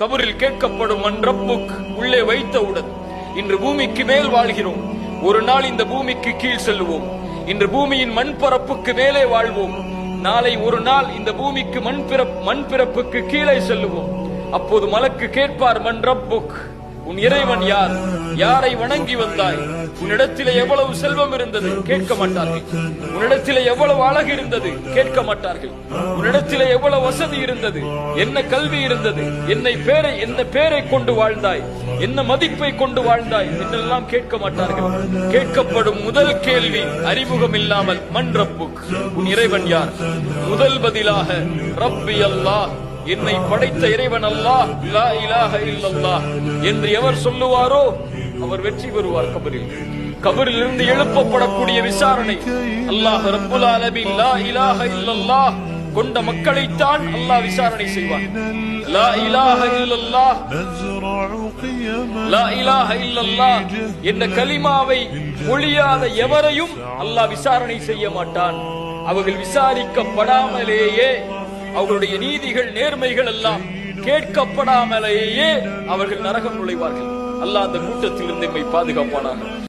கபரில் கேட்கப்படும் மன் ரப்புக் உள்ளே வைத்தவுடன் இன்று பூமிக்கு மேல் வாழ்கிறோம், ஒரு நாள் இந்த பூமிக்கு கீழ் செல்லுவோம். இன்று பூமியின் மண் பரப்புக்கு மேலே வாழ்வோம், நாளை ஒரு நாள் இந்த பூமிக்கு மண் பிறப்புக்கு கீழே செல்லுவோம். அப்போது மலக்கு கேட்பார், மன் ரப்புக், உன் இறைவன் யார்? யாரை வணங்கி வந்தாய்? உன்னிடத்திலே எவ்வளவு செல்வம் இருந்தது? கேட்க மாட்டார்கள். உன்னிடத்திலே எவ்வளவு அழகு இருந்தது? கேட்க மாட்டார்கள். உன்னிடத்திலே எவ்வளவு வசதி இருந்தது? என்ன கல்வி இருந்தது? என்ன பேரை கொண்டு வாழ்ந்தாய்? என்ன மதிப்பை கொண்டு வாழ்ந்தாய் என்றெல்லாம் கேட்க மாட்டார்கள். கேட்கப்படும் முதல் கேள்வி அறிமுகம் இல்லாமல், மன் ரப்புக், உன் இறைவன் யார்? முதல் பதிலாக ரப்பி அல்லாஹ், என்னை படைத்த இறைவன் அல்லாஹ், லா இலாஹ இல்லல்லாஹ் என்று எவர் சொல்லுவாரோ அவர் வெற்றி பெறுவார். கபரில் இருந்து எழுப்பப்படக்கூடிய விசாரணை அல்லாஹ் ரப்புல் ஆலமீன் லா இலாஹ இல்லல்லாஹ் கொண்ட மக்களைத்தான் அல்லாஹ் விசாரணை செய்வார். லா இலாஹ இல்லல்லாஹ், லா இலாஹ இல்லல்லாஹ் என்ற கலிமாவை மொழியாத எவரையும் அல்லாஹ் விசாரணை செய்ய மாட்டான். அவர்கள் விசாரிக்கப்படாமலேயே, அவர்களுடைய நீதிகள் நேர்மைகள் எல்லாம் கேட்கப்படாமலேயே அவர்கள் நரகம் நுழைவார்கள். அல்லாஹ் அந்த கூட்டத்தில் இருந்து நம்மை பாதுகாப்பானாக.